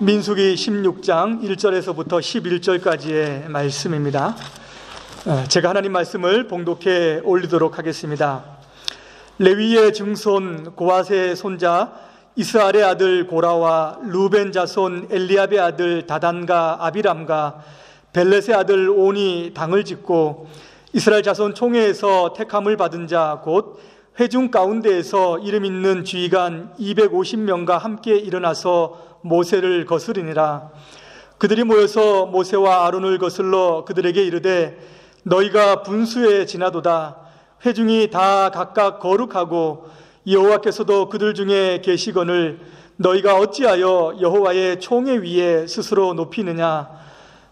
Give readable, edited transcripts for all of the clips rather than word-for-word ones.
민수기 16장 1절에서부터 11절까지의 말씀입니다. 제가 하나님 말씀을 봉독해 올리도록 하겠습니다. 레위의 증손 고핫의 손자 이스라엘의 아들 고라와 루벤 자손 엘리압의 아들 다단과 아비람과 벨렛의 아들 온이 당을 짓고 이스라엘 자손 총회에서 택함을 받은 자 곧 회중 가운데에서 이름 있는 지휘관 250명과 함께 일어나서 모세를 거스르니라. 그들이 모여서 모세와 아론을 거슬러 그들에게 이르되 너희가 분수에 지나도다. 회중이 다 각각 거룩하고 여호와께서도 그들 중에 계시거늘 너희가 어찌하여 여호와의 총회 위에 스스로 높이느냐.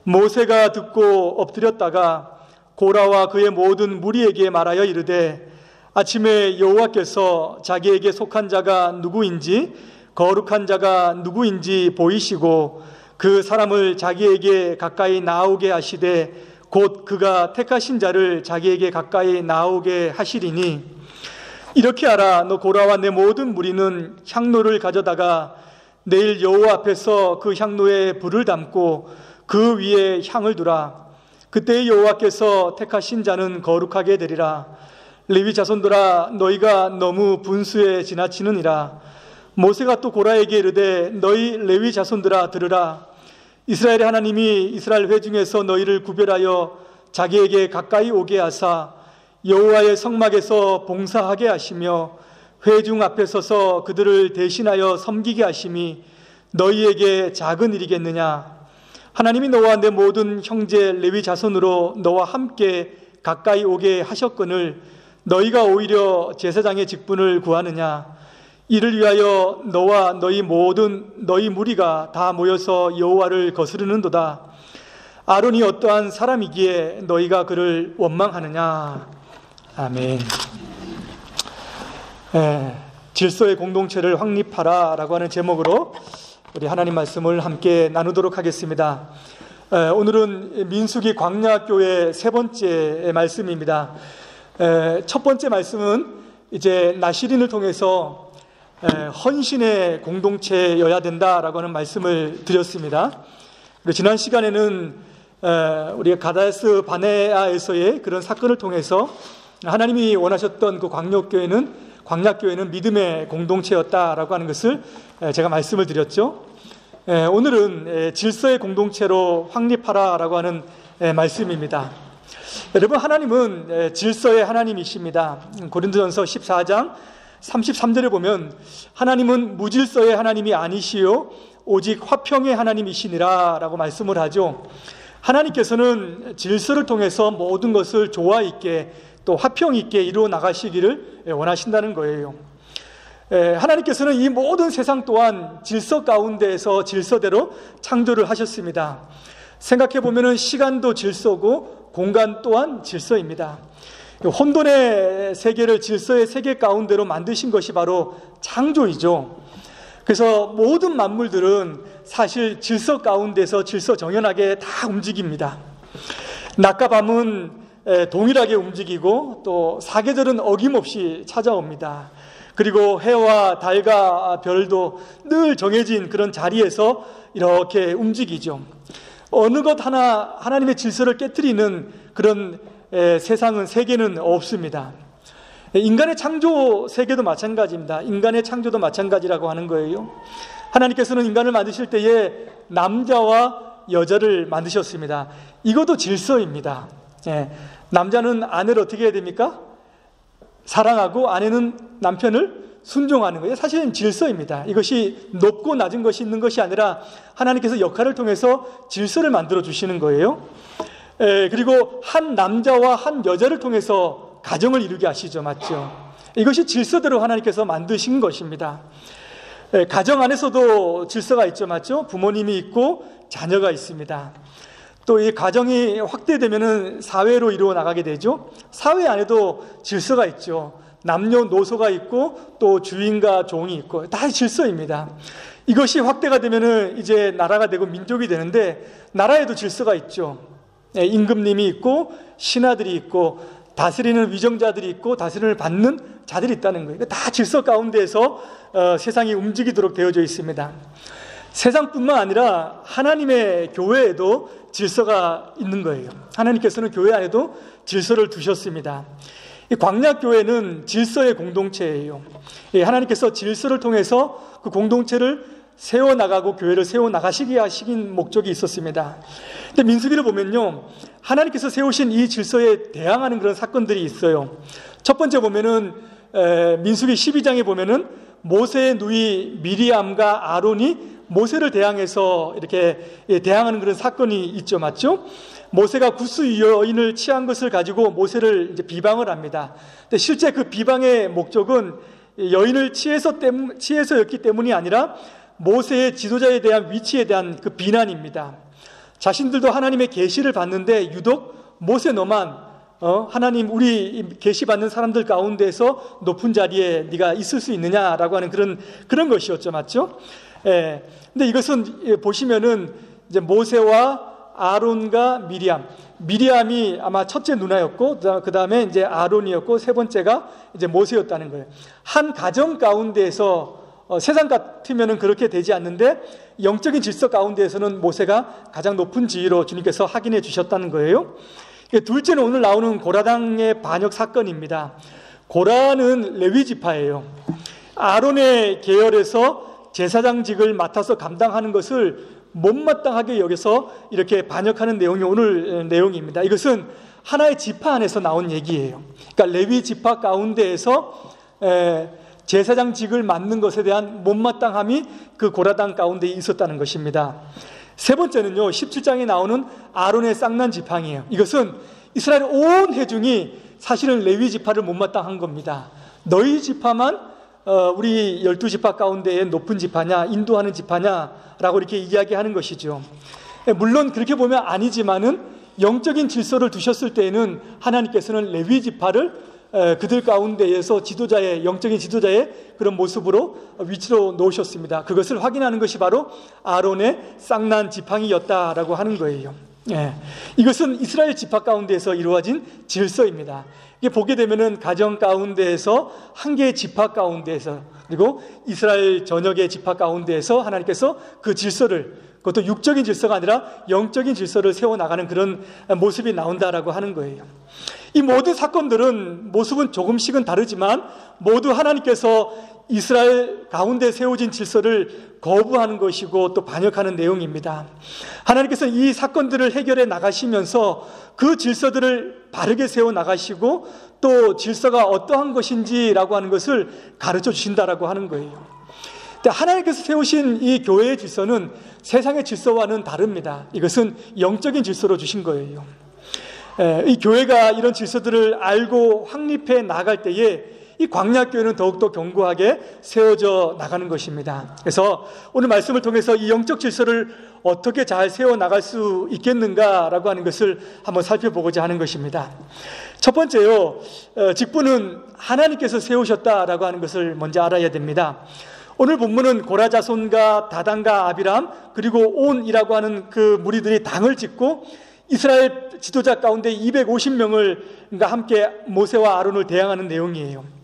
모세가 듣고 엎드렸다가 고라와 그의 모든 무리에게 말하여 이르되 아침에 여호와께서 자기에게 속한 자가 누구인지 거룩한 자가 누구인지 보이시고 그 사람을 자기에게 가까이 나오게 하시되 곧 그가 택하신 자를 자기에게 가까이 나오게 하시리니 이렇게 하라. 너 고라와 내 모든 무리는 향로를 가져다가 내일 여호와 앞에서 그 향로에 불을 담고 그 위에 향을 두라. 그때 여호와께서 택하신 자는 거룩하게 되리라. 레위 자손들아 너희가 너무 분수에 지나치느니라. 모세가 또 고라에게 이르되 너희 레위 자손들아 들으라. 이스라엘의 하나님이 이스라엘 회중에서 너희를 구별하여 자기에게 가까이 오게 하사 여호와의 성막에서 봉사하게 하시며 회중 앞에 서서 그들을 대신하여 섬기게 하심이 너희에게 작은 일이겠느냐. 하나님이 너와 내 모든 형제 레위 자손으로 너와 함께 가까이 오게 하셨거늘 너희가 오히려 제사장의 직분을 구하느냐. 이를 위하여 너와 너희 무리가 다 모여서 여호와를 거스르는도다. 아론이 어떠한 사람이기에 너희가 그를 원망하느냐. 아멘. 질서의 공동체를 확립하라 라고 하는 제목으로 우리 하나님 말씀을 함께 나누도록 하겠습니다. 오늘은 민수기 광야교회 세 번째 말씀입니다. 첫 번째 말씀은 이제 나시린을 통해서 헌신의 공동체여야 된다라고 하는 말씀을 드렸습니다. 그리고 지난 시간에는 우리가 가데스 바네아에서의 그런 사건을 통해서 하나님이 원하셨던 그 광야교회는 믿음의 공동체였다라고 하는 것을 제가 말씀을 드렸죠. 오늘은 질서의 공동체로 확립하라라고 하는 말씀입니다. 여러분, 하나님은 질서의 하나님이십니다. 고린도전서 14장 33절에 보면 하나님은 무질서의 하나님이 아니시요 오직 화평의 하나님이시니라 라고 말씀을 하죠. 하나님께서는 질서를 통해서 모든 것을 조화 있게 또 화평 있게 이루어 나가시기를 원하신다는 거예요. 하나님께서는 이 모든 세상 또한 질서 가운데에서 질서대로 창조를 하셨습니다. 생각해 보면 시간도 질서고 공간 또한 질서입니다. 혼돈의 세계를 질서의 세계 가운데로 만드신 것이 바로 창조이죠. 그래서 모든 만물들은 사실 질서 가운데서 질서 정연하게 다 움직입니다. 낮과 밤은 동일하게 움직이고 또 사계절은 어김없이 찾아옵니다. 그리고 해와 달과 별도 늘 정해진 그런 자리에서 이렇게 움직이죠. 어느 것 하나 하나님의 질서를 깨트리는 그런 세계는 없습니다. 인간의 창조 세계도 마찬가지입니다. 인간의 창조도 마찬가지라고 하는 거예요. 하나님께서는 인간을 만드실 때에 남자와 여자를 만드셨습니다. 이것도 질서입니다. 남자는 아내를 어떻게 해야 됩니까? 사랑하고 아내는 남편을 순종하는 거예요. 사실은 질서입니다. 이것이 높고 낮은 것이 있는 것이 아니라 하나님께서 역할을 통해서 질서를 만들어 주시는 거예요. 그리고 한 남자와 한 여자를 통해서 가정을 이루게 하시죠. 맞죠? 이것이 질서대로 하나님께서 만드신 것입니다. 가정 안에서도 질서가 있죠. 맞죠? 부모님이 있고 자녀가 있습니다. 또 이 가정이 확대되면 사회로 이루어 나가게 되죠. 사회 안에도 질서가 있죠. 남녀노소가 있고 또 주인과 종이 있고 다 질서입니다. 이것이 확대가 되면 이제 나라가 되고 민족이 되는데 나라에도 질서가 있죠. 임금님이 있고 신하들이 있고 다스리는 위정자들이 있고 다스림을 받는 자들이 있다는 거예요. 다 질서 가운데에서 세상이 움직이도록 되어져 있습니다. 세상뿐만 아니라 하나님의 교회에도 질서가 있는 거예요. 하나님께서는 교회 안에도 질서를 두셨습니다. 이 광야교회는 질서의 공동체예요. 하나님께서 질서를 통해서 그 공동체를 세워나가고 교회를 세워나가시게 하신 목적이 있었습니다. 근데 민수기를 보면요, 하나님께서 세우신 이 질서에 대항하는 그런 사건들이 있어요. 첫 번째 보면은 민수기 12장에 보면은 모세의 누이 미리암과 아론이 모세를 대항해서 이렇게 대항하는 그런 사건이 있죠, 맞죠? 모세가 구스 여인을 취한 것을 가지고 모세를 이제 비방을 합니다. 근데 실제 그 비방의 목적은 여인을 취해서였기 때문이 아니라 모세의 지도자에 대한 위치에 대한 그 비난입니다. 자신들도 하나님의 계시를 받는데 유독 모세 너만 하나님 우리 계시 받는 사람들 가운데서 높은 자리에 네가 있을 수 있느냐라고 하는 그런 것이었죠, 맞죠? 근데 이것은 보시면은 이제 모세와 아론과 미리암이 아마 첫째 누나였고 그 다음에 이제 아론이었고 세 번째가 이제 모세였다는 거예요. 한 가정 가운데에서 세상 같으면은 그렇게 되지 않는데 영적인 질서 가운데에서는 모세가 가장 높은 지위로 주님께서 확인해 주셨다는 거예요. 둘째는 오늘 나오는 고라당의 반역 사건입니다. 고라는 레위 지파예요. 아론의 계열에서 제사장직을 맡아서 감당하는 것을 못마땅하게 여겨서 이렇게 반역하는 내용이 오늘 내용입니다. 이것은 하나의 지파 안에서 나온 얘기예요. 그러니까 레위 지파 가운데에서 제사장직을 맡는 것에 대한 못마땅함이 그 고라당 가운데 있었다는 것입니다. 세 번째는요, 17장에 나오는 아론의 쌍난 지팡이에요. 이것은 이스라엘 온 회중이 사실은 레위 지파를 못마땅한 겁니다. 너희 지파만 우리 12지파 가운데의 높은 지파냐, 인도하는 지파냐라고 이렇게 이야기하는 것이죠. 물론 그렇게 보면 아니지만은 영적인 질서를 두셨을 때에는 하나님께서는 레위 지파를 그들 가운데에서 영적인 지도자의 그런 모습으로 위치로 놓으셨습니다. 그것을 확인하는 것이 바로 아론의 쌍난 지팡이였다라고 하는 거예요. 이것은 이스라엘 지파 가운데에서 이루어진 질서입니다. 이게 보게 되면은 가정 가운데에서 한 개의 지파 가운데에서 그리고 이스라엘 전역의 지파 가운데에서 하나님께서 그 질서를, 그것도 육적인 질서가 아니라 영적인 질서를 세워나가는 그런 모습이 나온다라고 하는 거예요. 이 모든 사건들은 모습은 조금씩은 다르지만 모두 하나님께서 이스라엘 가운데 세워진 질서를 거부하는 것이고 또 반역하는 내용입니다. 하나님께서 이 사건들을 해결해 나가시면서 그 질서들을 바르게 세워 나가시고 또 질서가 어떠한 것인지라고 하는 것을 가르쳐 주신다라고 하는 거예요. 하나님께서 세우신 이 교회의 질서는 세상의 질서와는 다릅니다. 이것은 영적인 질서로 주신 거예요. 이 교회가 이런 질서들을 알고 확립해 나갈 때에 이 광야교회는 더욱더 견고하게 세워져 나가는 것입니다. 그래서 오늘 말씀을 통해서 이 영적 질서를 어떻게 잘 세워나갈 수 있겠는가라고 하는 것을 한번 살펴보고자 하는 것입니다. 첫 번째요, 직분은 하나님께서 세우셨다라고 하는 것을 먼저 알아야 됩니다. 오늘 본문은 고라 자손과 다단과 아비람 그리고 온이라고 하는 그 무리들이 당을 짓고 이스라엘 지도자 가운데 250명을 함께 모세와 아론을 대항하는 내용이에요.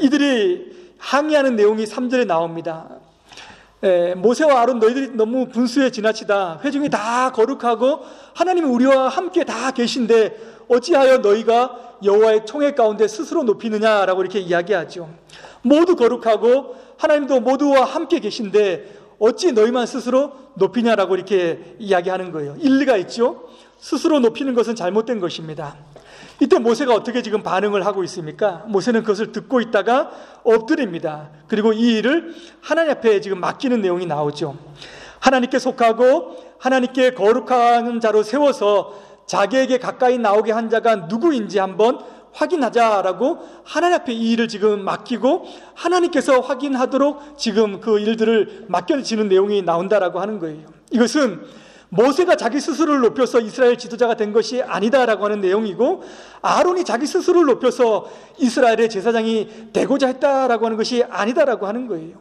이들이 항의하는 내용이 3절에 나옵니다. 모세와 아론, 너희들이 너무 분수에 지나치다. 회중이 다 거룩하고 하나님이 우리와 함께 다 계신데 어찌하여 너희가 여호와의 총회 가운데 스스로 높이느냐라고 이렇게 이야기하죠. 모두 거룩하고 하나님도 모두와 함께 계신데 어찌 너희만 스스로 높이냐라고 이렇게 이야기하는 거예요. 일리가 있죠. 스스로 높이는 것은 잘못된 것입니다. 이때 모세가 어떻게 지금 반응을 하고 있습니까? 모세는 그것을 듣고 있다가 엎드립니다. 그리고 이 일을 하나님 앞에 지금 맡기는 내용이 나오죠. 하나님께 속하고 하나님께 거룩한 자로 세워서 자기에게 가까이 나오게 한 자가 누구인지 한번 확인하자라고 하나님 앞에 이 일을 지금 맡기고 하나님께서 확인하도록 지금 그 일들을 맡겨지는 내용이 나온다라고 하는 거예요. 이것은 모세가 자기 스스로를 높여서 이스라엘 지도자가 된 것이 아니다라고 하는 내용이고 아론이 자기 스스로를 높여서 이스라엘의 제사장이 되고자 했다라고 하는 것이 아니다라고 하는 거예요.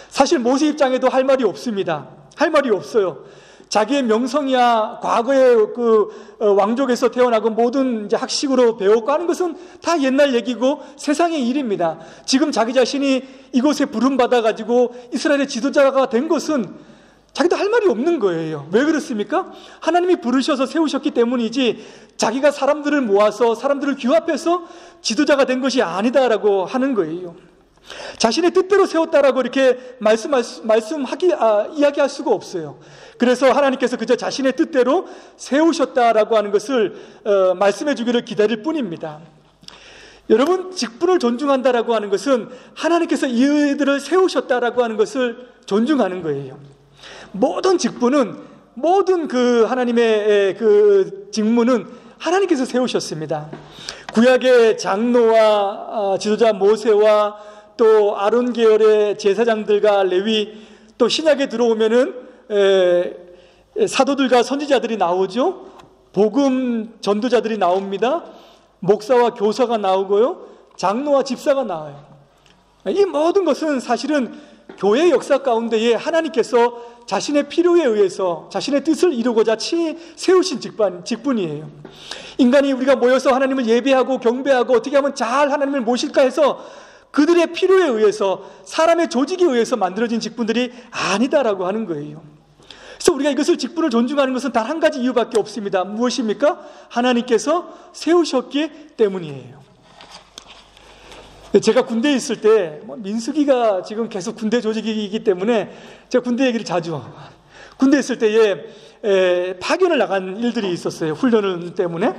사실 모세 입장에도 할 말이 없습니다. 할 말이 없어요. 자기의 명성이야 과거의 그 왕족에서 태어나고 모든 이제 학식으로 배웠고 하는 것은 다 옛날 얘기고 세상의 일입니다. 지금 자기 자신이 이곳에 부름받아 가지고 이스라엘의 지도자가 된 것은 자기도 할 말이 없는 거예요. 왜 그렇습니까? 하나님이 부르셔서 세우셨기 때문이지 자기가 사람들을 모아서 사람들을 규합해서 지도자가 된 것이 아니다라고 하는 거예요. 자신의 뜻대로 세웠다라고 이렇게 이야기할 수가 없어요. 그래서 하나님께서 그저 자신의 뜻대로 세우셨다라고 하는 것을 말씀해 주기를 기다릴 뿐입니다. 여러분, 직분을 존중한다라고 하는 것은 하나님께서 이들을 세우셨다라고 하는 것을 존중하는 거예요. 모든 직분은, 모든 그 하나님의 그 직무는 하나님께서 세우셨습니다. 구약의 장로와 지도자 모세와 또 아론 계열의 제사장들과 레위, 또 신약에 들어오면은 사도들과 선지자들이 나오죠. 복음 전도자들이 나옵니다. 목사와 교사가 나오고요, 장로와 집사가 나와요. 이 모든 것은 사실은 교회의 역사 가운데에 하나님께서 자신의 필요에 의해서 자신의 뜻을 이루고자 세우신 직분이에요. 인간이 우리가 모여서 하나님을 예배하고 경배하고 어떻게 하면 잘 하나님을 모실까 해서 그들의 필요에 의해서, 사람의 조직에 의해서 만들어진 직분들이 아니다라고 하는 거예요. 그래서 우리가 이것을 직분을 존중하는 것은 단 한 가지 이유밖에 없습니다. 무엇입니까? 하나님께서 세우셨기 때문이에요. 제가 군대에 있을 때, 민수기가 지금 계속 군대 조직이기 때문에 제가 군대 얘기를 자주, 군대에 있을 때에 파견을 나간 일들이 있었어요. 훈련을 때문에.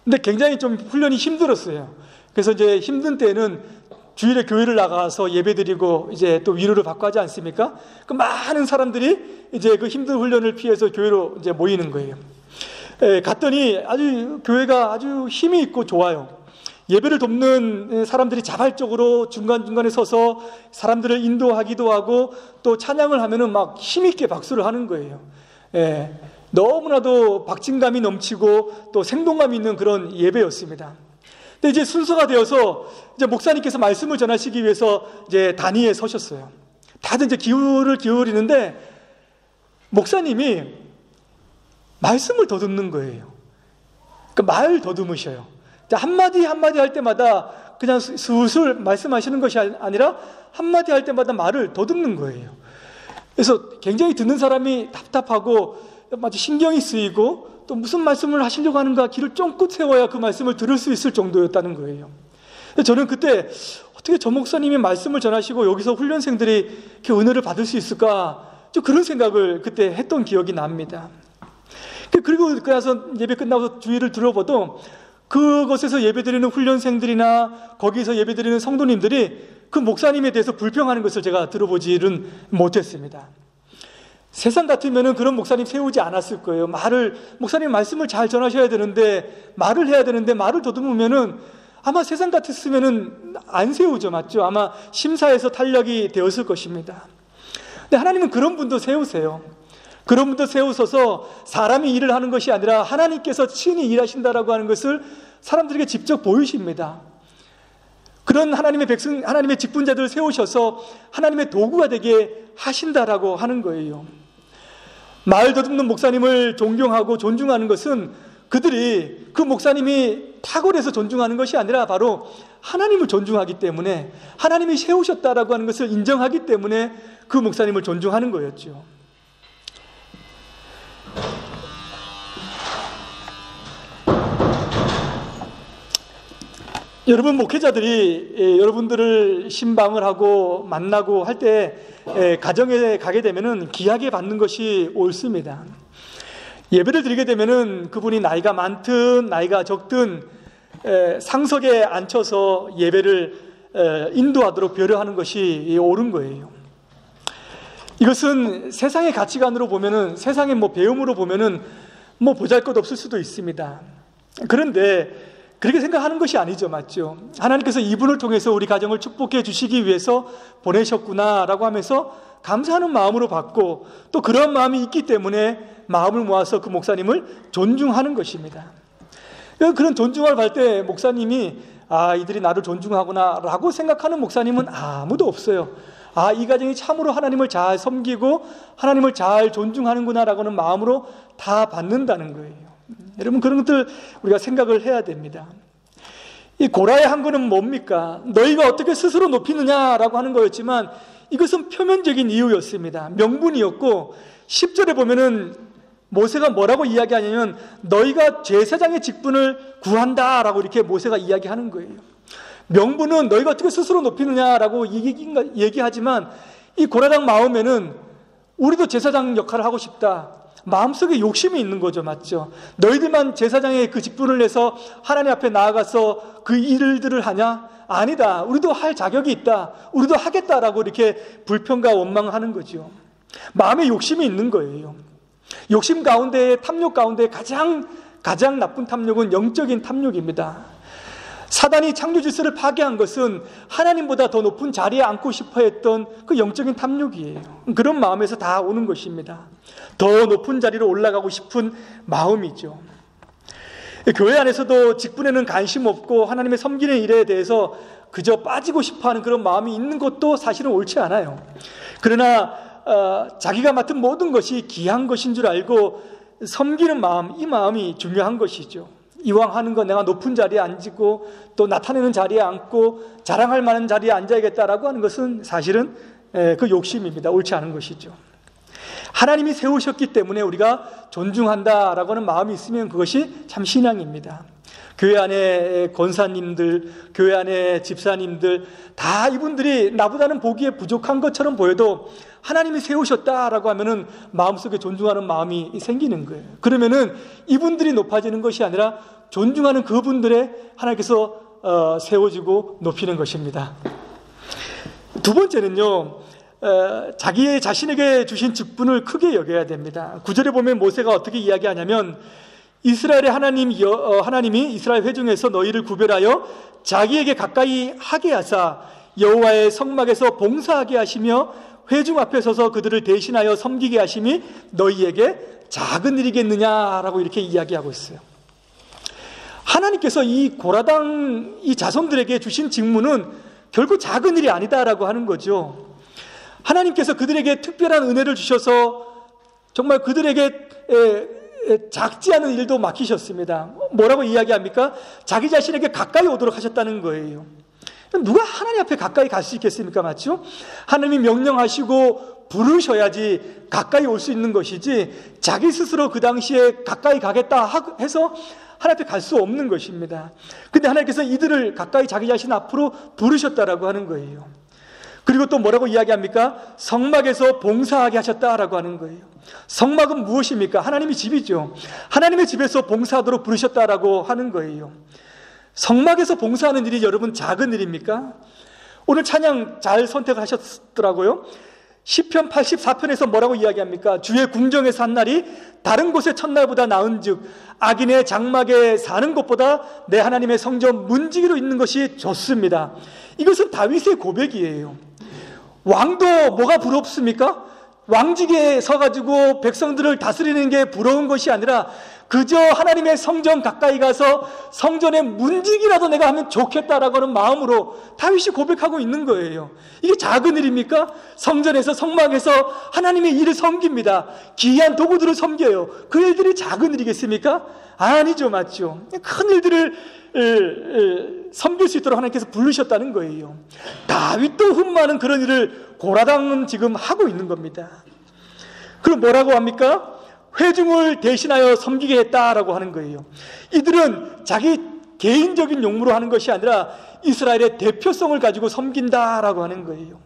근데 굉장히 좀 훈련이 힘들었어요. 그래서 이제 힘든 때는 주일에 교회를 나가서 예배드리고 이제 또 위로를 받고 하지 않습니까? 그 많은 사람들이 이제 그 힘든 훈련을 피해서 교회로 이제 모이는 거예요. 갔더니 아주 교회가 아주 힘이 있고 좋아요. 예배를 돕는 사람들이 자발적으로 중간중간에 서서 사람들을 인도하기도 하고 또 찬양을 하면은 막 힘있게 박수를 하는 거예요. 너무나도 박진감이 넘치고 또 생동감이 있는 그런 예배였습니다. 근데 이제 순서가 되어서 이제 목사님께서 말씀을 전하시기 위해서 이제 단위에 서셨어요. 다들 이제 기울을 기울이는데 목사님이 말씀을 더듬는 거예요. 그러니까 말 더듬으셔요. 한마디 한마디 할 때마다 그냥 슬슬 말씀하시는 것이 아니라 한마디 할 때마다 말을 더듬는 거예요. 그래서 굉장히 듣는 사람이 답답하고 마치 신경이 쓰이고 또 무슨 말씀을 하시려고 하는가 귀를 쫑긋 세워야 그 말씀을 들을 수 있을 정도였다는 거예요. 저는 그때 어떻게 저 목사님이 말씀을 전하시고 여기서 훈련생들이 이렇게 은혜를 받을 수 있을까, 좀 그런 생각을 그때 했던 기억이 납니다. 그리고 그래서 예배 끝나고 주의를 들어봐도 그곳에서 예배드리는 훈련생들이나 거기서 예배드리는 성도님들이 그 목사님에 대해서 불평하는 것을 제가 들어보지는 못했습니다. 세상 같으면 그런 목사님 세우지 않았을 거예요. 목사님 말씀을 잘 전하셔야 되는데, 말을 해야 되는데 말을 더듬으면은 아마 세상 같았으면은 안 세우죠. 맞죠? 아마 심사에서 탈락이 되었을 것입니다. 근데 하나님은 그런 분도 세우세요. 그런 분도 세우셔서 사람이 일을 하는 것이 아니라 하나님께서 친히 일하신다라고 하는 것을 사람들에게 직접 보이십니다. 그런 하나님의 백성, 하나님의 직분자들을 세우셔서 하나님의 도구가 되게 하신다라고 하는 거예요. 말 더듬는 목사님을 존경하고 존중하는 것은 그들이 그 목사님이 탁월해서 존중하는 것이 아니라 바로 하나님을 존중하기 때문에, 하나님이 세우셨다라고 하는 것을 인정하기 때문에 그 목사님을 존중하는 거였죠. 여러분 목회자들이 여러분들을 신방을 하고 만나고 할 때 가정에 가게 되면은 귀하게 받는 것이 옳습니다. 예배를 드리게 되면은 그분이 나이가 많든 나이가 적든 상석에 앉혀서 예배를 인도하도록 배려하는 것이 옳은 거예요. 이것은 세상의 가치관으로 보면은, 세상의 배움으로 보면은 보잘것 없을 수도 있습니다. 그런데 그렇게 생각하는 것이 아니죠. 맞죠? 하나님께서 이분을 통해서 우리 가정을 축복해 주시기 위해서 보내셨구나라고 하면서 감사하는 마음으로 받고, 또 그런 마음이 있기 때문에 마음을 모아서 그 목사님을 존중하는 것입니다. 그런 존중을 받을 때 목사님이 이들이 나를 존중하구나 라고 생각하는 목사님은 아무도 없어요. 이 가정이 참으로 하나님을 잘 섬기고 하나님을 잘 존중하는구나 라고는 마음으로 다 받는다는 거예요. 여러분, 그런 것들 우리가 생각을 해야 됩니다. 이 고라의 항거는 뭡니까? 너희가 어떻게 스스로 높이느냐라고 하는 거였지만 이것은 표면적인 이유였습니다. 명분이었고 10절에 보면은 모세가 뭐라고 이야기하냐면 너희가 제사장의 직분을 구한다라고 이렇게 모세가 이야기하는 거예요. 명분은 너희가 어떻게 스스로 높이느냐라고 얘기하지만 이 고라당 마음에는 우리도 제사장 역할을 하고 싶다. 마음속에 욕심이 있는 거죠. 맞죠? 너희들만 제사장의 그 직분을 내서 하나님 앞에 나아가서 그 일들을 하냐? 아니다. 우리도 할 자격이 있다. 우리도 하겠다라고 이렇게 불평과 원망하는 거죠. 마음에 욕심이 있는 거예요. 욕심 가운데, 탐욕 가운데 가장 나쁜 탐욕은 영적인 탐욕입니다. 사단이 창조 질서를 파괴한 것은 하나님보다 더 높은 자리에 앉고 싶어 했던 그 영적인 탐욕이에요. 그런 마음에서 다 오는 것입니다. 더 높은 자리로 올라가고 싶은 마음이죠. 교회 안에서도 직분에는 관심 없고 하나님의 섬기는 일에 대해서 그저 빠지고 싶어하는 그런 마음이 있는 것도 사실은 옳지 않아요. 그러나 자기가 맡은 모든 것이 귀한 것인 줄 알고 섬기는 마음, 이 마음이 중요한 것이죠. 이왕 하는 거 내가 높은 자리에 앉고 또 나타내는 자리에 앉고 자랑할 만한 자리에 앉아야겠다라고 하는 것은 사실은 그 욕심입니다. 옳지 않은 것이죠. 하나님이 세우셨기 때문에 우리가 존중한다라고 하는 마음이 있으면 그것이 참 신앙입니다. 교회 안에 권사님들, 교회 안에 집사님들 다 이분들이 나보다는 보기에 부족한 것처럼 보여도 하나님이 세우셨다라고 하면은 마음속에 존중하는 마음이 생기는 거예요. 그러면은 이분들이 높아지는 것이 아니라 존중하는 그분들의 하나님께서 세워주고 높이는 것입니다. 두 번째는요, 자기 자신에게 주신 직분을 크게 여겨야 됩니다. 9절에 보면 모세가 어떻게 이야기하냐면 이스라엘의 하나님이 이스라엘 회중에서 너희를 구별하여 자기에게 가까이 하게 하사 여호와의 성막에서 봉사하게 하시며 회중 앞에 서서 그들을 대신하여 섬기게 하심이 너희에게 작은 일이겠느냐라고 이렇게 이야기하고 있어요. 하나님께서 이 고라당 이 자손들에게 주신 직무는 결국 작은 일이 아니다라고 하는 거죠. 하나님께서 그들에게 특별한 은혜를 주셔서 정말 그들에게 작지 않은 일도 맡기셨습니다. 뭐라고 이야기합니까? 자기 자신에게 가까이 오도록 하셨다는 거예요. 누가 하나님 앞에 가까이 갈 수 있겠습니까? 맞죠? 하나님이 명령하시고 부르셔야지 가까이 올 수 있는 것이지 자기 스스로 그 당시에 가까이 가겠다 해서 하나님 앞에 갈 수 없는 것입니다. 근데 하나님께서 이들을 가까이 자기 자신 앞으로 부르셨다라고 하는 거예요. 그리고 또 뭐라고 이야기합니까? 성막에서 봉사하게 하셨다라고 하는 거예요. 성막은 무엇입니까? 하나님의 집이죠. 하나님의 집에서 봉사하도록 부르셨다라고 하는 거예요. 성막에서 봉사하는 일이 여러분 작은 일입니까? 오늘 찬양 잘 선택하셨더라고요. 시편 84편에서 뭐라고 이야기합니까? 주의 궁정에서 한 날이 다른 곳의 첫날보다 나은즉 악인의 장막에 사는 것보다 내 하나님의 성전 문지기로 있는 것이 좋습니다. 이것은 다윗의 고백이에요. 왕도 뭐가 부럽습니까? 왕직에 서가지고 백성들을 다스리는 게 부러운 것이 아니라 그저 하나님의 성전 가까이 가서 성전의 문지기라도 내가 하면 좋겠다라고 하는 마음으로 다윗이 고백하고 있는 거예요. 이게 작은 일입니까? 성전에서 성막에서 하나님의 일을 섬깁니다. 기이한 도구들을 섬겨요. 그 일들이 작은 일이겠습니까? 아니죠. 맞죠? 큰 일들을 섬길 수 있도록 하나님께서 부르셨다는 거예요. 다윗도 흠모하는 그런 일을 고라당은 지금 하고 있는 겁니다. 그럼 뭐라고 합니까? 회중을 대신하여 섬기게 했다라고 하는 거예요. 이들은 자기 개인적인 용무로 하는 것이 아니라 이스라엘의 대표성을 가지고 섬긴다라고 하는 거예요.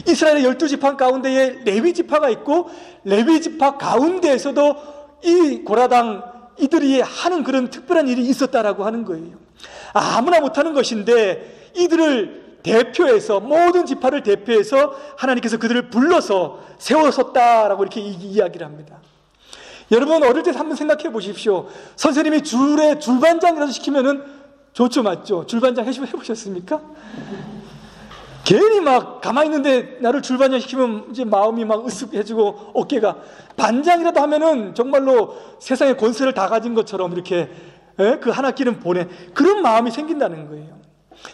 이스라엘의 12지파 가운데에 레위지파가 있고 레위지파 가운데에서도 이 고라당 이들이 하는 그런 특별한 일이 있었다라고 하는 거예요. 아무나 못하는 것인데 이들을 대표해서 모든 지파를 대표해서 하나님께서 그들을 불러서 세워섰다라고 이렇게 이야기를 합니다. 여러분 어릴 때 한번 생각해 보십시오. 선생님이 줄반장이라도 시키면은 좋죠, 맞죠? 줄반장 해보셨습니까? 괜히 막 가만히 있는데 나를 줄반장 시키면 이제 마음이 막 으쓱해지고 어깨가 반장이라도 하면은 정말로 세상의 권세를 다 가진 것처럼 이렇게 그 한 학기는 보내 그런 마음이 생긴다는 거예요.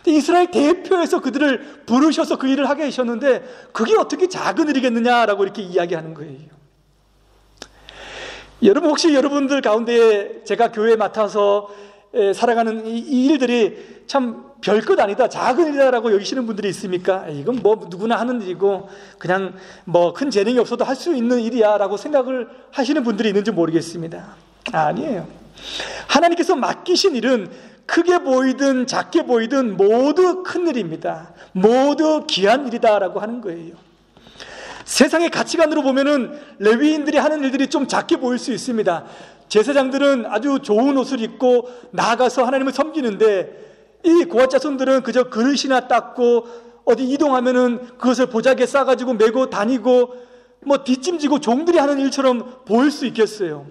이스라엘 대표에서 그들을 부르셔서 그 일을 하게 하셨는데 그게 어떻게 작은 일이겠느냐라고 이렇게 이야기하는 거예요. 여러분 혹시 여러분들 가운데 제가 교회에 맡아서 살아가는 이 일들이 참 별것 아니다, 작은 일이다라고 여기시는 분들이 있습니까? 이건 뭐 누구나 하는 일이고 그냥 뭐 큰 재능이 없어도 할 수 있는 일이야 라고 생각을 하시는 분들이 있는지 모르겠습니다. 아니에요. 하나님께서 맡기신 일은 크게 보이든 작게 보이든 모두 큰 일입니다. 모두 귀한 일이다라고 하는 거예요. 세상의 가치관으로 보면은 레위인들이 하는 일들이 좀 작게 보일 수 있습니다. 제사장들은 아주 좋은 옷을 입고 나아가서 하나님을 섬기는데 이 고아 자손들은 그저 그릇이나 닦고 어디 이동하면은 그것을 보자기에 싸가지고 메고 다니고 뭐 뒷짐지고 종들이 하는 일처럼 보일 수 있겠어요.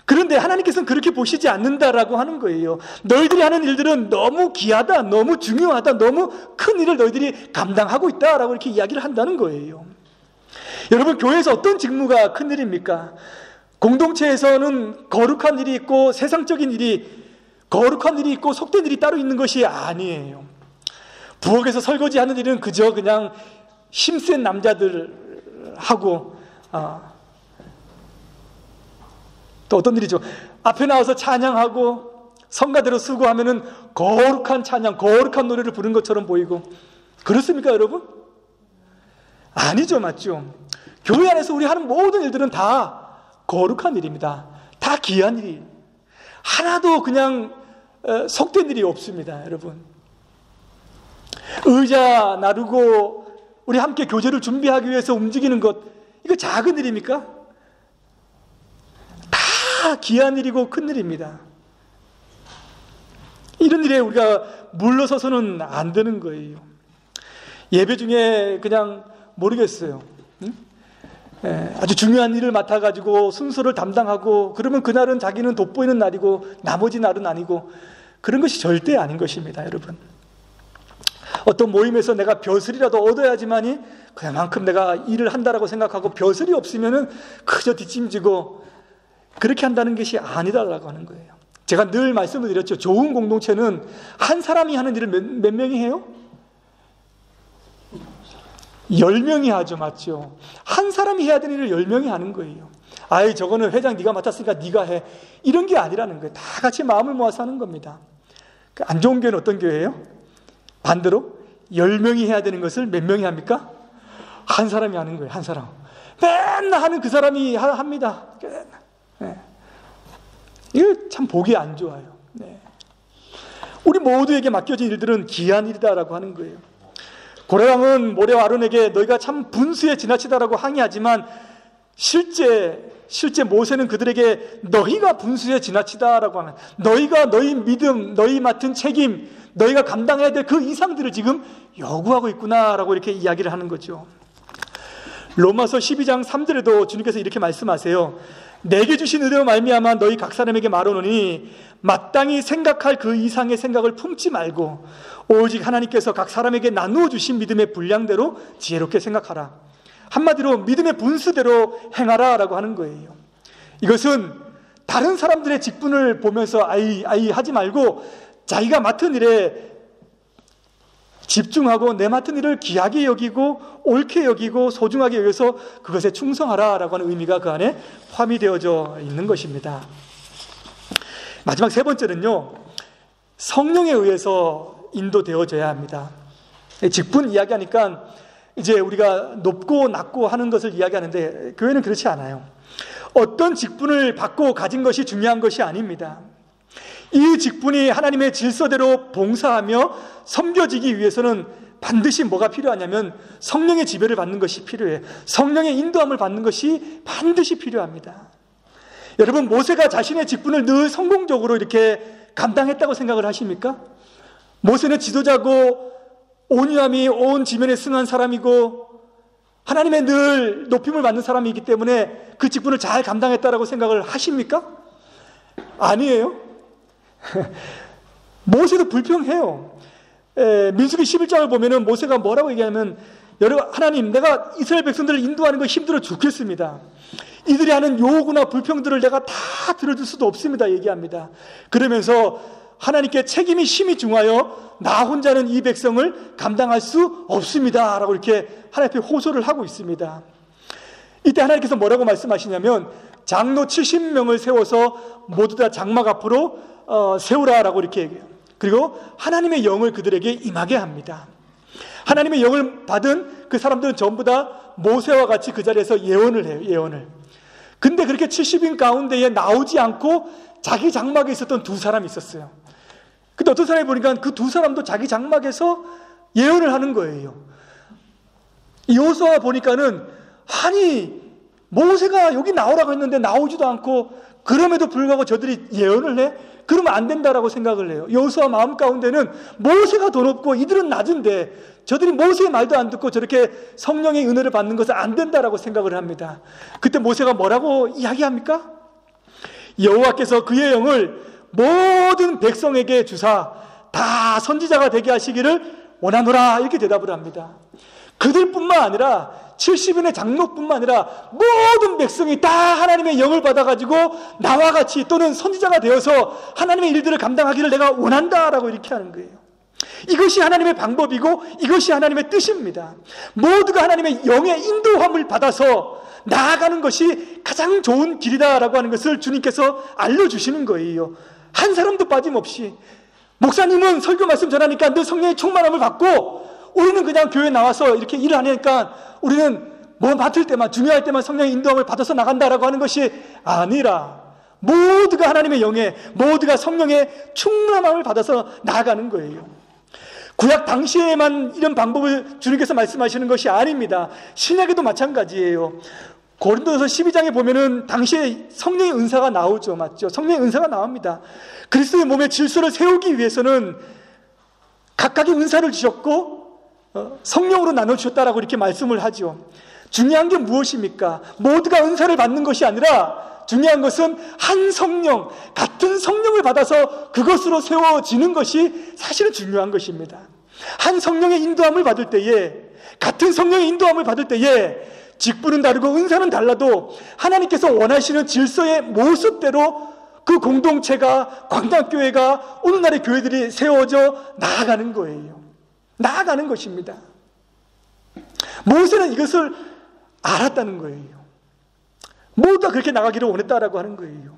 그런데 하나님께서는 그렇게 보시지 않는다라고 하는 거예요. 너희들이 하는 일들은 너무 귀하다, 너무 중요하다, 너무 큰 일을 너희들이 감당하고 있다라고 이렇게 이야기를 한다는 거예요. 여러분, 교회에서 어떤 직무가 큰 일입니까? 공동체에서는 거룩한 일이 있고 세상적인 일이, 거룩한 일이 있고 속된 일이 따로 있는 것이 아니에요. 부엌에서 설거지하는 일은 그저 그냥 힘센 남자들하고 또 어떤 일이죠? 앞에 나와서 찬양하고 성가대로 수고하면은 거룩한 찬양, 거룩한 노래를 부른 것처럼 보이고, 그렇습니까 여러분? 아니죠, 맞죠? 교회 안에서 우리 하는 모든 일들은 다 거룩한 일입니다. 다 귀한 일이, 하나도 그냥 속된 일이 없습니다. 여러분, 의자 나르고 우리 함께 교제를 준비하기 위해서 움직이는 것, 이거 작은 일입니까? 다 귀한 일이고 큰 일입니다. 이런 일에 우리가 물러서서는 안 되는 거예요. 예배 중에 그냥 모르겠어요, 아주 중요한 일을 맡아가지고 순서를 담당하고 그러면 그날은 자기는 돋보이는 날이고 나머지 날은 아니고, 그런 것이 절대 아닌 것입니다. 여러분, 어떤 모임에서 내가 벼슬이라도 얻어야지만이 그만큼 내가 일을 한다라고 생각하고 벼슬이 없으면은 그저 뒷짐지고 그렇게 한다는 것이 아니다라고 하는 거예요. 제가 늘 말씀을 드렸죠. 좋은 공동체는 한 사람이 하는 일을 몇 명이 해요? 10명이 하죠. 맞죠? 한 사람이 해야 되는 일을 10명이 하는 거예요. 아이, 저거는 회장 네가 맡았으니까 네가 해, 이런 게 아니라는 거예요. 다 같이 마음을 모아서 하는 겁니다. 안 좋은 교회는 어떤 교회예요? 반대로 10명이 해야 되는 것을 몇 명이 합니까? 한 사람이 하는 거예요. 한 사람. 맨날 하는 그 사람이 합니다. 네. 이거 참 보기 안 좋아요. 네. 우리 모두에게 맡겨진 일들은 귀한 일이다라고 하는 거예요. 고레왕은 모래와 아론에게 너희가 참 분수에 지나치다라고 항의하지만 실제 모세는 그들에게 너희가 분수에 지나치다라고 하는, 너희가 너희 믿음, 너희 맡은 책임, 너희가 감당해야 될 그 이상들을 지금 요구하고 있구나라고 이렇게 이야기를 하는 거죠. 로마서 12장 3절에도 주님께서 이렇게 말씀하세요. 내게 주신 은혜로 말미암아 너희 각 사람에게 말하노니 마땅히 생각할 그 이상의 생각을 품지 말고 오직 하나님께서 각 사람에게 나누어 주신 믿음의 분량대로 지혜롭게 생각하라. 한마디로 믿음의 분수대로 행하라 라고 하는 거예요. 이것은 다른 사람들의 직분을 보면서 아이 하지 말고 자기가 맡은 일에 집중하고 내 맡은 일을 귀하게 여기고 옳게 여기고 소중하게 여겨서 그것에 충성하라 라고 하는 의미가 그 안에 포함이 되어져 있는 것입니다. 마지막 세 번째는요, 성령에 의해서 인도되어져야 합니다. 직분 이야기하니까 이제 우리가 높고 낮고 하는 것을 이야기하는데 교회는 그렇지 않아요. 어떤 직분을 받고 가진 것이 중요한 것이 아닙니다. 이 직분이 하나님의 질서대로 봉사하며 섬겨지기 위해서는 반드시 뭐가 필요하냐면 성령의 지배를 받는 것이 필요해요. 성령의 인도함을 받는 것이 반드시 필요합니다. 여러분, 모세가 자신의 직분을 늘 성공적으로 이렇게 감당했다고 생각을 하십니까? 모세는 지도자고 온유함이 온 지면에 승한 사람이고 하나님의 늘 높임을 받는 사람이기 때문에 그 직분을 잘 감당했다라고 생각을 하십니까? 아니에요. 모세도 불평해요. 민수기 11장을 보면은 모세가 뭐라고 얘기하면, 여러분, 하나님, 내가 이스라엘 백성들을 인도하는 거 힘들어 죽겠습니다. 이들이 하는 요구나 불평들을 내가 다 들어줄 수도 없습니다 얘기합니다. 그러면서 하나님께 책임이 심히 중하여 나 혼자는 이 백성을 감당할 수 없습니다 라고 이렇게 하나님 앞에 호소를 하고 있습니다. 이때 하나님께서 뭐라고 말씀하시냐면 장로 70명을 세워서 모두 다 장막 앞으로 세우라라고 이렇게 얘기해요. 그리고 하나님의 영을 그들에게 임하게 합니다. 하나님의 영을 받은 그 사람들은 전부 다 모세와 같이 그 자리에서 예언을 해요. 예언을. 근데 그렇게 70인 가운데에 나오지 않고 자기 장막에 있었던 두 사람이 있었어요. 근데 어떤 사람이 보니까 그 두 사람도 자기 장막에서 예언을 하는 거예요. 여호수아 보니까는 아니 모세가 여기 나오라고 했는데 나오지도 않고 그럼에도 불구하고 저들이 예언을 해? 그러면 안 된다라고 생각을 해요. 여호수아 마음 가운데는 모세가 더 높고 이들은 낮은데 저들이 모세의 말도 안 듣고 저렇게 성령의 은혜를 받는 것은 안 된다라고 생각을 합니다. 그때 모세가 뭐라고 이야기합니까? 여호와께서 그의 영을 모든 백성에게 주사 다 선지자가 되게 하시기를 원하노라 이렇게 대답을 합니다. 그들뿐만 아니라 70인의 장로뿐만 아니라 모든 백성이 다 하나님의 영을 받아가지고 나와 같이 또는 선지자가 되어서 하나님의 일들을 감당하기를 내가 원한다라고 이렇게 하는 거예요. 이것이 하나님의 방법이고 이것이 하나님의 뜻입니다. 모두가 하나님의 영의 인도함을 받아서 나아가는 것이 가장 좋은 길이다라고 하는 것을 주님께서 알려주시는 거예요. 한 사람도 빠짐없이. 목사님은 설교 말씀 전하니까 늘 성령의 충만함을 받고 우리는 그냥 교회에 나와서 이렇게 일을 하니까 우리는 뭐 맡을 때만 중요할 때만 성령의 인도함을 받아서 나간다라고 하는 것이 아니라 모두가 하나님의 영에 모두가 성령의 충만함을 받아서 나아가는 거예요. 구약 당시에만 이런 방법을 주님께서 말씀하시는 것이 아닙니다. 신약에도 마찬가지예요. 고린도서 12장에 보면은 당시에 성령의 은사가 나오죠. 맞죠? 성령의 은사가 나옵니다. 그리스도의 몸의 질서를 세우기 위해서는 각각의 은사를 주셨고 성령으로 나눠주셨다라고 이렇게 말씀을 하죠. 중요한 게 무엇입니까? 모두가 은사를 받는 것이 아니라 중요한 것은 한 성령, 같은 성령을 받아서 그것으로 세워지는 것이 사실은 중요한 것입니다. 한 성령의 인도함을 받을 때에, 같은 성령의 인도함을 받을 때에 직분은 다르고 은사는 달라도 하나님께서 원하시는 질서의 모습대로 그 공동체가, 광장교회가, 오늘날의 교회들이 세워져 나아가는 거예요. 나아가는 것입니다. 모세는 이것을 알았다는 거예요. 모두가 그렇게 나가기를 원했다라고 하는 거예요.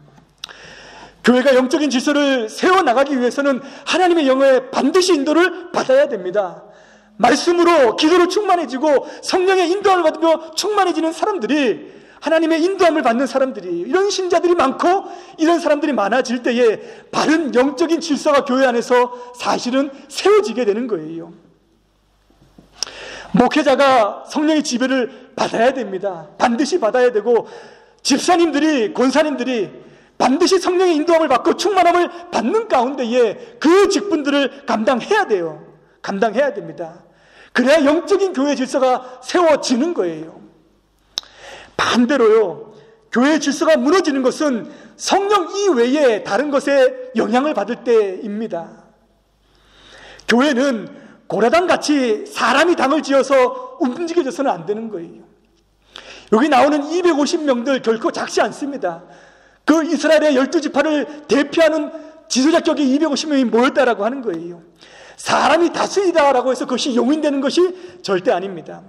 교회가 영적인 질서를 세워나가기 위해서는 하나님의 영에 반드시 인도를 받아야 됩니다. 말씀으로 기도로 충만해지고 성령의 인도함을 받으며 충만해지는 사람들이, 하나님의 인도함을 받는 사람들이, 이런 신자들이 많고 이런 사람들이 많아질 때에 바른 영적인 질서가 교회 안에서 사실은 세워지게 되는 거예요. 목회자가 성령의 지배를 받아야 됩니다. 반드시 받아야 되고 집사님들이, 권사님들이 반드시 성령의 인도함을 받고 충만함을 받는 가운데에 그 직분들을 감당해야 돼요. 감당해야 됩니다. 그래야 영적인 교회 질서가 세워지는 거예요. 반대로요, 교회의 질서가 무너지는 것은 성령 이외에 다른 것에 영향을 받을 때입니다. 교회는 고라당같이 사람이 당을 지어서 움직여져서는 안 되는 거예요. 여기 나오는 250명들 결코 작지 않습니다. 그 이스라엘의 12지파를 대표하는 지도자격이 250명이 모였다라고 하는 거예요. 사람이 다스리다라고 해서 그것이 용인되는 것이 절대 아닙니다.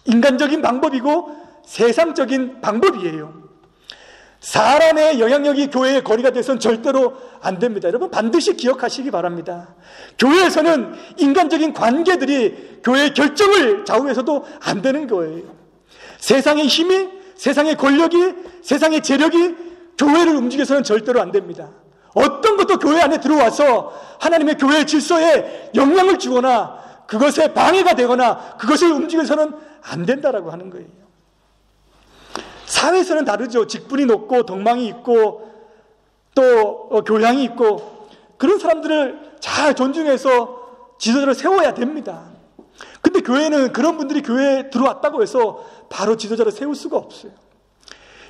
인간적인 방법이고 세상적인 방법이에요. 사람의 영향력이 교회의 거리가 돼서는 절대로 안 됩니다. 여러분 반드시 기억하시기 바랍니다. 교회에서는 인간적인 관계들이 교회의 결정을 좌우해서도 안 되는 거예요. 세상의 힘이, 세상의 권력이, 세상의 재력이 교회를 움직여서는 절대로 안 됩니다. 어떤 것도 교회 안에 들어와서 하나님의 교회의 질서에 영향을 주거나 그것에 방해가 되거나 그것을 움직여서는 안 된다라고 하는 거예요. 사회에서는 다르죠. 직분이 높고 덕망이 있고 또 교양이 있고 그런 사람들을 잘 존중해서 지도자를 세워야 됩니다. 근데 교회는 그런 분들이 교회에 들어왔다고 해서 바로 지도자를 세울 수가 없어요.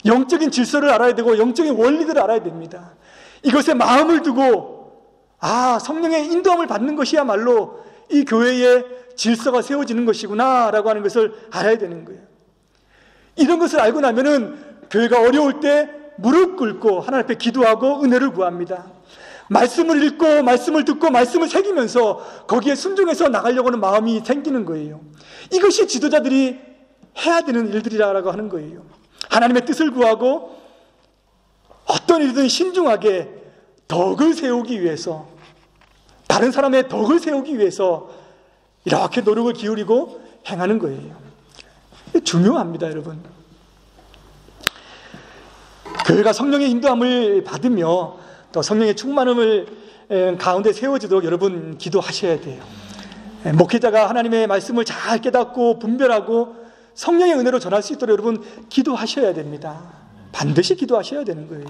영적인 질서를 알아야 되고 영적인 원리들을 알아야 됩니다. 이것에 마음을 두고 성령의 인도함을 받는 것이야말로 이 교회의 질서가 세워지는 것이구나 라고 하는 것을 알아야 되는 거예요. 이런 것을 알고 나면은 교회가 어려울 때 무릎 꿇고 하나님 앞에 기도하고 은혜를 구합니다. 말씀을 읽고 말씀을 듣고 말씀을 새기면서 거기에 순종해서 나가려고 하는 마음이 생기는 거예요. 이것이 지도자들이 해야 되는 일들이라고 하는 거예요. 하나님의 뜻을 구하고 어떤 일이든 신중하게 덕을 세우기 위해서, 다른 사람의 덕을 세우기 위해서 이렇게 노력을 기울이고 행하는 거예요. 중요합니다, 여러분. 교회가 성령의 인도함을 받으며 또 성령의 충만함을 가운데 세워지도록 여러분 기도하셔야 돼요. 목회자가 하나님의 말씀을 잘 깨닫고 분별하고 성령의 은혜로 전할 수 있도록 여러분 기도하셔야 됩니다. 반드시 기도하셔야 되는 거예요.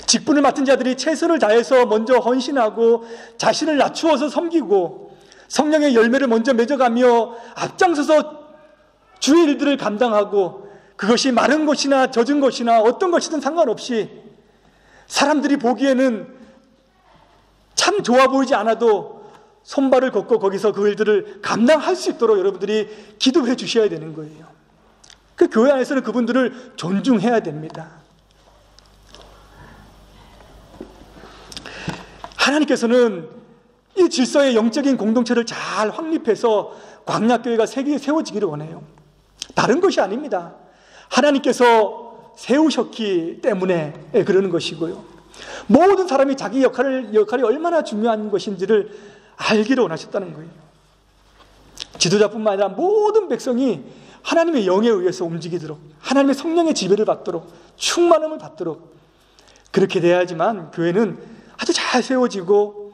직분을 맡은 자들이 최선을 다해서 먼저 헌신하고 자신을 낮추어서 섬기고 성령의 열매를 먼저 맺어가며 앞장서서 주의 일들을 감당하고, 그것이 마른 것이나 젖은 것이나 어떤 것이든 상관없이 사람들이 보기에는 참 좋아 보이지 않아도 손발을 걷고 거기서 그 일들을 감당할 수 있도록 여러분들이 기도해 주셔야 되는 거예요. 그 교회 안에서는 그분들을 존중해야 됩니다. 하나님께서는 이 질서의 영적인 공동체를 잘 확립해서 광야교회가 세워지기를 원해요. 다른 것이 아닙니다. 하나님께서 세우셨기 때문에 그러는 것이고요. 모든 사람이 자기 역할이 얼마나 중요한 것인지를 알기를 원하셨다는 거예요. 지도자뿐만 아니라 모든 백성이 하나님의 영에 의해서 움직이도록, 하나님의 성령의 지배를 받도록, 충만함을 받도록 그렇게 돼야지만 교회는 아주 잘 세워지고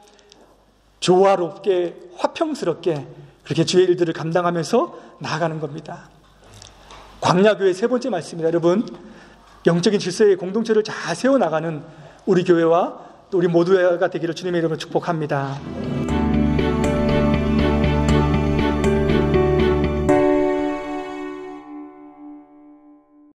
조화롭게 화평스럽게 그렇게 주의 일들을 감당하면서 나아가는 겁니다. 광야교회 세 번째 말씀입니다. 여러분, 영적인 질서의 공동체를 잘 세워나가는 우리 교회와 또 우리 모두가 되기를 주님의 이름으로 축복합니다.